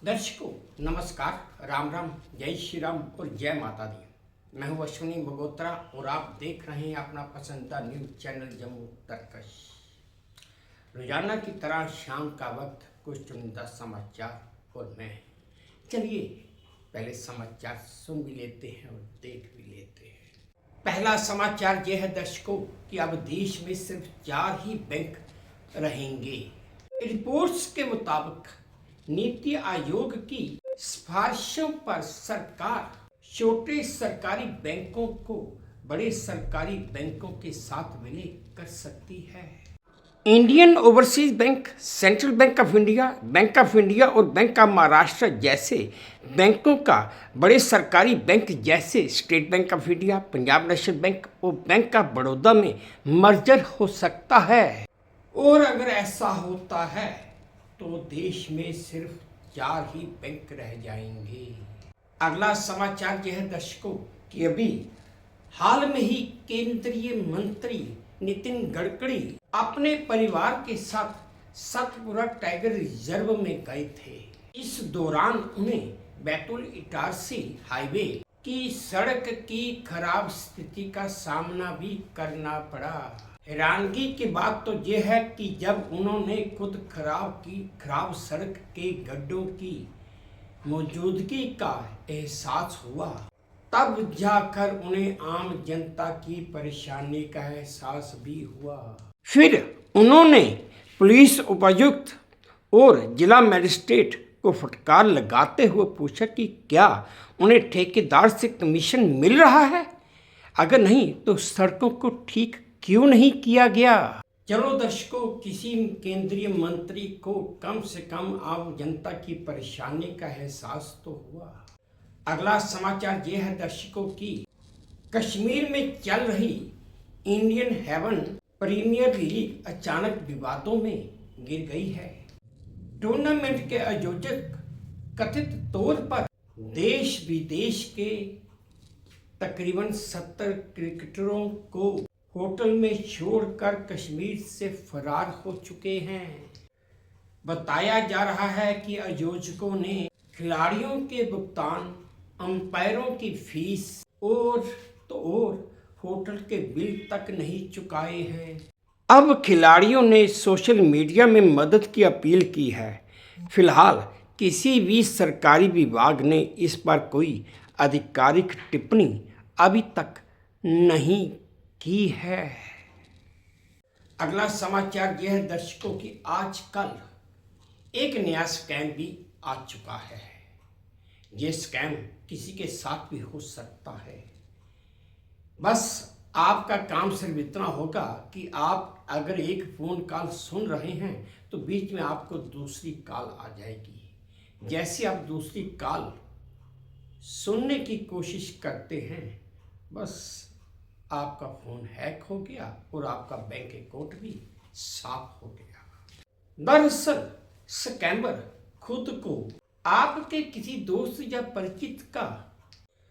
दर्शकों नमस्कार, राम राम, जय श्री राम और जय माता दी। मैं हूं अश्विनी बगोत्रा और आप देख रहे हैं अपना पसंदीदा न्यूज चैनल जम्मू तर्कश। रोजाना की तरह शाम का वक्त कुछ चुनिंदा समाचार और मैं चलिए पहले समाचार सुन भी लेते हैं और देख भी लेते हैं। पहला समाचार यह है दर्शकों कि अब देश में सिर्फ 4 ही बैंक रहेंगे। रिपोर्ट्स के मुताबिक नीति आयोग की सिफारिशों पर सरकार छोटे सरकारी बैंकों को बड़े सरकारी बैंकों के साथ विलय कर सकती है। Indian overseas bank, central bank of India और बैंक ऑफ महाराष्ट्र जैसे बैंकों का बड़े सरकारी बैंक जैसे state bank of India, Punjab national bank और बैंक ऑफ बड़ौदा में मर्जर हो सकता है। और अगर ऐसा होता है तो देश में सिर्फ 4 ही बैंक रह जाएंगे। अगला समाचार यह है दर्शकों कि अभी हाल में ही केंद्रीय मंत्री नितिन गडकरी अपने परिवार के साथ सतपुरा टाइगर रिजर्व में गए थे। इस दौरान उन्हें बैतूल इटारसी हाईवे की सड़क की खराब स्थिति का सामना भी करना पड़ा। हैरानगी की बात तो यह है कि जब उन्होंने खुद खराब सड़क के गड्ढों की मौजूदगी का एहसास हुआ, तब जाकर उन्हें आम जनता की परेशानी का एहसास भी हुआ। फिर उन्होंने पुलिस उपायुक्त और जिला मजिस्ट्रेट को फटकार लगाते हुए पूछा कि क्या उन्हें ठेकेदार से कमीशन मिल रहा है? अगर नहीं तो सड़कों को ठीक क्यों नहीं किया गया? चलो दर्शकों, किसी केंद्रीय मंत्री को कम से कम आम जनता की परेशानी का एहसास तो हुआ। अगला समाचार यह है दर्शकों कि कश्मीर में चल रही इंडियन हेवन प्रीमियर लीग अचानक विवादों में गिर गई है। टूर्नामेंट के आयोजक कथित तौर पर देश विदेश के तकरीबन 70 क्रिकेटरों को होटल में छोड़कर कश्मीर से फरार हो चुके हैं। बताया जा रहा है कि आयोजकों ने खिलाड़ियों के भुगतान, अंपायरों की फीस और होटल के बिल तक नहीं चुकाए हैं। अब खिलाड़ियों ने सोशल मीडिया में मदद की अपील की है। फिलहाल किसी भी सरकारी विभाग ने इस पर कोई आधिकारिक टिप्पणी अभी तक नहीं की है। अगला समाचार यह है दर्शकों कि आजकल एक नया स्कैम भी आ चुका है। यह स्कैम किसी के साथ भी हो सकता है। बस आपका काम सिर्फ इतना होगा कि आप अगर एक फ़ोन कॉल सुन रहे हैं तो बीच में आपको दूसरी कॉल आ जाएगी। जैसे आप दूसरी कॉल सुनने की कोशिश करते हैं, बस आपका फ़ोन हैक हो गया और आपका बैंक अकाउंट भी साफ हो गया। दरअसल स्कैमर खुद को आपके किसी दोस्त या परिचित का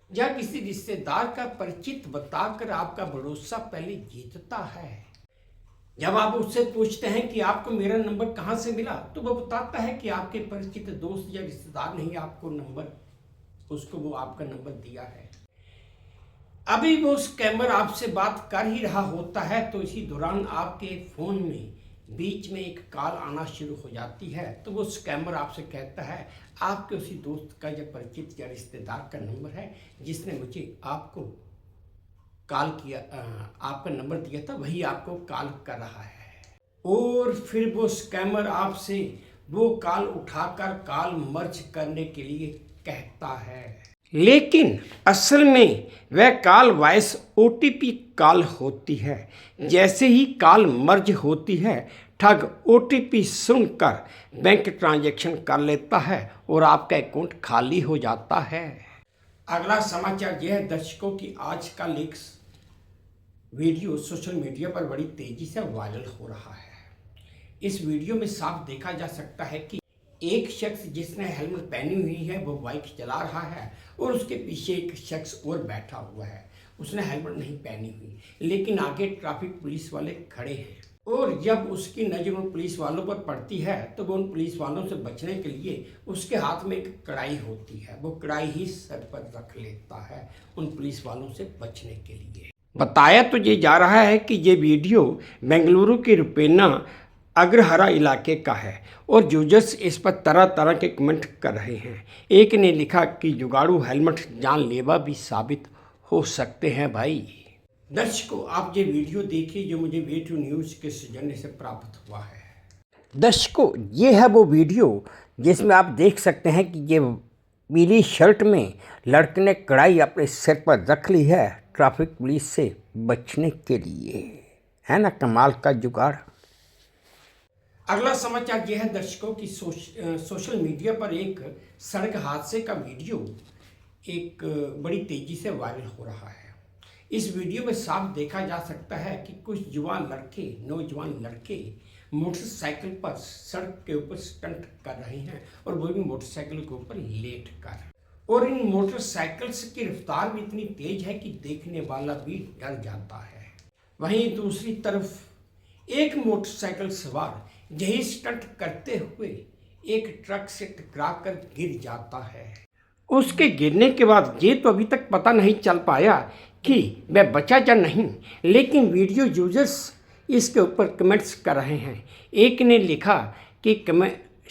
या किसी रिश्तेदार का परिचित बताकर आपका भरोसा पहले जीतता है। जब आप उससे पूछते हैं कि आपको मेरा नंबर कहाँ से मिला, तो वो बताता है कि आपके परिचित दोस्त या रिश्तेदार ने ही उसको वो आपका नंबर दिया है। अभी वो स्कैमर आपसे बात कर ही रहा होता है तो इसी दौरान आपके फ़ोन में बीच में एक कॉल आना शुरू हो जाती है। तो वो स्कैमर आपसे कहता है आपके उसी दोस्त का या परिचित या रिश्तेदार का नंबर है जिसने मुझे आपको कॉल किया, आपका नंबर दिया था, वही आपको कॉल कर रहा है। और फिर वो स्कैमर आपसे वो कॉल उठाकर कॉल मर्ज करने के लिए कहता है, लेकिन असल में वह कॉल वॉइस OTP कॉल होती है। जैसे ही कॉल मर्ज होती है, ठग OTP सुनकर बैंक ट्रांजैक्शन कर लेता है और आपका अकाउंट खाली हो जाता है। अगला समाचार यह है दर्शकों कि आजकल एक वीडियो सोशल मीडिया पर बड़ी तेजी से वायरल हो रहा है। इस वीडियो में साफ देखा जा सकता है कि एक शख्स जिसने हेलमेट पहनी हुई है वो बाइक चला रहा है और उसके पीछे एक शख्स और बैठा हुआ है, उसने हेलमेट नहीं पहनी हुई, लेकिन आगे ट्रैफिक पुलिस वाले खड़े हैं। और जब उसकी नज़र उन पुलिस वालों पर पड़ती है तो वो उन पुलिस वालों से बचने के लिए उसके हाथ में एक कढ़ाई होती है, वो कढ़ाई ही सर पर रख लेता है उन पुलिस वालों से बचने के लिए। बताया तो ये जा रहा है कि ये वीडियो बेंगलुरु के रुपेना अग्रहरा इलाके का है और यूजर्स इस पर तरह तरह के कमेंट कर रहे हैं। एक ने लिखा कि जुगाड़ू हेलमेट जानलेवा भी साबित हो सकते हैं भाई। दर्शकों, आप ये वीडियो देखिए जो मुझे वे टू न्यूज़ के सौजन्य से प्राप्त हुआ है। दर्शकों, ये है वो वीडियो जिसमें आप देख सकते हैं कि ये पीली शर्ट में लड़के ने कढ़ाई अपने सिर पर रख ली है ट्रैफिक पुलिस से बचने के लिए। है ना कमाल का जुगाड़। अगला समाचार यह है दर्शकों कि सोशल मीडिया पर एक सड़क हादसे का वीडियो एक बड़ी तेजी से वायरल हो रहा है। इस वीडियो में साफ देखा जा सकता है कि कुछ नौजवान लड़के मोटरसाइकिल पर सड़क के ऊपर स्टंट कर रहे हैं और वो भी मोटरसाइकिल के ऊपर लेट कर। और इन मोटरसाइकिल्स की रफ्तार भी इतनी तेज है कि देखने वाला भी डर जाता है। वहीं दूसरी तरफ एक मोटरसाइकिल सवार यही स्टंट करते हुए एक ट्रक से टकरा कर गिर जाता है। उसके गिरने के बाद ये तो अभी तक पता नहीं चल पाया कि वह बचा या नहीं, लेकिन वीडियो यूजर्स इसके ऊपर कमेंट्स कर रहे हैं। एक ने लिखा कि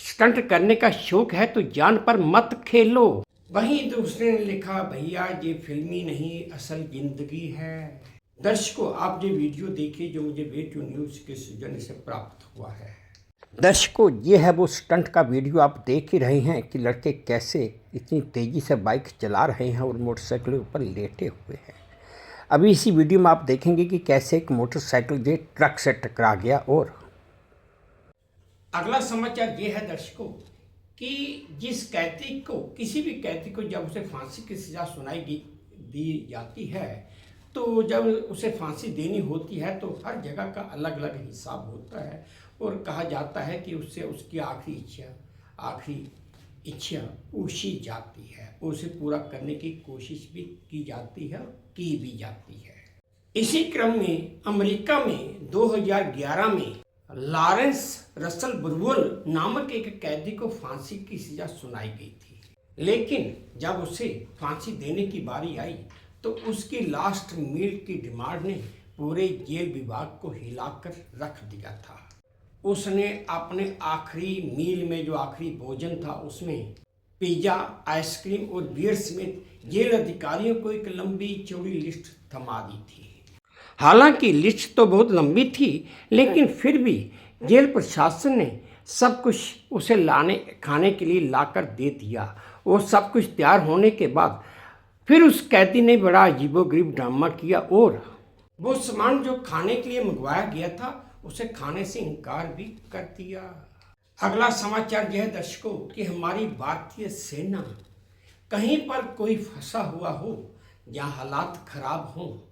स्टंट करने का शौक है तो जान पर मत खेलो। वहीं दूसरे ने लिखा, भैया ये फिल्मी नहीं असल जिंदगी है। दर्शकों, आप ये वीडियो देखिए जो मुझे वे टू न्यूज़ के सौजन्य से प्राप्त हुआ है। दर्शकों, ये है वो स्टंट का वीडियो आप देख ही रहे हैं कि लड़के कैसे इतनी तेज़ी से बाइक चला रहे हैं और मोटरसाइकिल के ऊपर लेटे हुए हैं। अभी इसी वीडियो में आप देखेंगे कि कैसे एक मोटरसाइकिल ये ट्रक से टकरा गया। और अगला समाचार ये है दर्शकों कि जिस कैदी को किसी भी कैदी को जब उसे फांसी की सज़ा सुनाई दी जाती है तो जब उसे फांसी देनी होती है तो हर जगह का अलग अलग हिसाब होता है और कहा जाता है कि उससे उसकी आखिरी इच्छा पूछी जाती है, उसे पूरा करने की कोशिश भी की जाती है और की भी जाती है। इसी क्रम में अमेरिका में 2011 में लॉरेंस रसल बुरवल नामक एक कैदी को फांसी की सजा सुनाई गई थी, लेकिन जब उसे फांसी देने की बारी आई तो उसकी लास्ट मील की डिमांड ने पूरे जेल विभाग को हिलाकर रख दिया था। उसने अपने आखिरी मील में जो आखिरी भोजन था उसमें पिज्जा, आइसक्रीम और बियर समेत जेल अधिकारियों को एक लंबी चौड़ी लिस्ट थमा दी थी। हालांकि लिस्ट तो बहुत लंबी थी, लेकिन फिर भी जेल प्रशासन ने सब कुछ उसे खाने के लिए लाकर दे दिया। और सब कुछ तैयार होने के बाद फिर उस कैदी ने बड़ा अजीबोगरीब ड्रामा किया और वो सामान जो खाने के लिए मंगवाया गया था उसे खाने से इनकार भी कर दिया। अगला समाचार यह दर्शकों कि हमारी भारतीय सेना कहीं पर कोई फंसा हुआ हो या हालात खराब हो,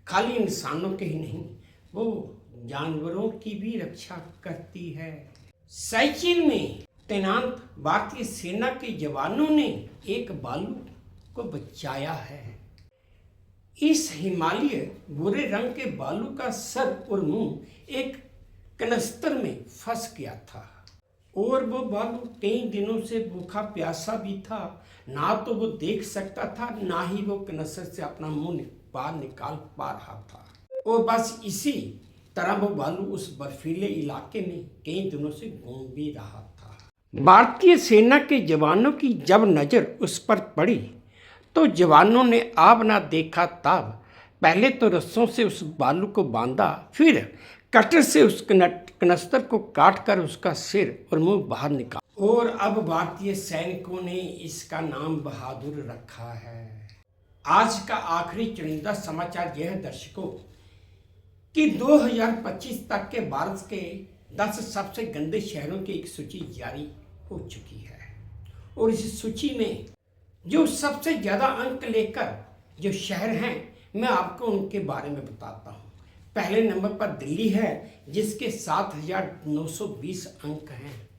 खाली इंसानों के ही नहीं वो जानवरों की भी रक्षा करती है। साइचिन में तैनात भारतीय सेना के जवानों ने एक भालू को बचाया है। इस हिमालय भूरे रंग के भालू का सर और मुंह एक कनस्तर में फंस गया था और वो भालू कई दिनों से भूखा प्यासा भी था। ना तो वो देख सकता था, ना ही वो कनस्तर से अपना मुंह बाहर निकाल पा रहा था। और बस इसी तरह वो भालू उस बर्फीले इलाके में कई दिनों से घूम भी रहा था। भारतीय सेना के जवानों की जब नज़र उस पर पड़ी तो जवानों ने आब ना देखा ताब पहले तो रस्सों से उस भालू को बांधा, फिर कटर से उस कनस्तर को काट कर उसका सिर और मुंह बाहर निकाला। और अब भारतीय सैनिकों ने इसका नाम बहादुर रखा है। आज का आखिरी चुनिंदा समाचार यह है दर्शकों कि 2025 तक के भारत के 10 सबसे गंदे शहरों की एक सूची जारी हो चुकी है और इस सूची में जो सबसे ज़्यादा अंक लेकर जो शहर हैं मैं आपको उनके बारे में बताता हूँ। पहले नंबर पर दिल्ली है जिसके 7,920 अंक हैं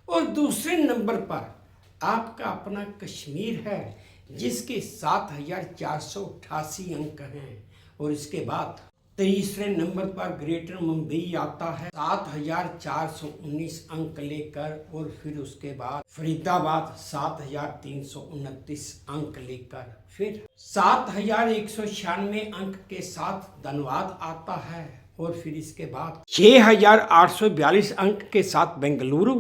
और दूसरे नंबर पर आपका अपना कश्मीर है जिसके 7,488 अंक हैं और इसके बाद तीसरे नंबर पर ग्रेटर मुंबई आता है 7,419 अंक लेकर, और फिर उसके बाद फरीदाबाद 7,329 अंक लेकर, फिर 7,196 अंक के साथ धनबाद आता है, और फिर इसके बाद 6,842 अंक के साथ बेंगलुरु,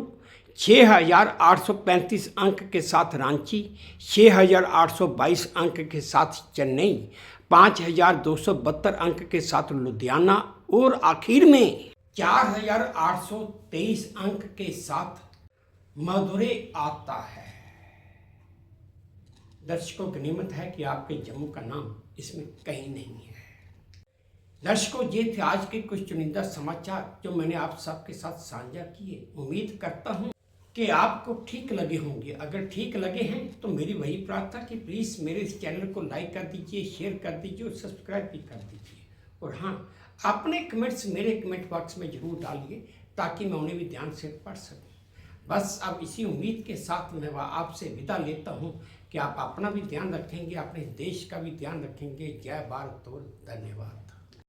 6,835 अंक के साथ रांची, 6,822 अंक के साथ चेन्नई, 5,272 अंक के साथ लुधियाना, और आखिर में 4,823 अंक के साथ मदुरै आता है। दर्शकों की नियमत है कि आपके जम्मू का नाम इसमें कहीं नहीं है। दर्शकों, ये थे आज के कुछ चुनिंदा समाचार जो मैंने आप सबके साथ साझा किए। उम्मीद करता हूँ कि आपको ठीक लगे होंगे। अगर ठीक लगे हैं तो मेरी वही प्रार्थना कि प्लीज़ मेरे इस चैनल को लाइक कर दीजिए, शेयर कर दीजिए और सब्सक्राइब भी कर दीजिए। और हाँ, अपने कमेंट्स मेरे कमेंट बॉक्स में ज़रूर डालिए ताकि मैं उन्हें भी ध्यान से पढ़ सकूं। बस अब इसी उम्मीद के साथ मैं आपसे विदा लेता हूं कि आप अपना भी ध्यान रखेंगे, अपने देश का भी ध्यान रखेंगे। जय भारत और धन्यवाद।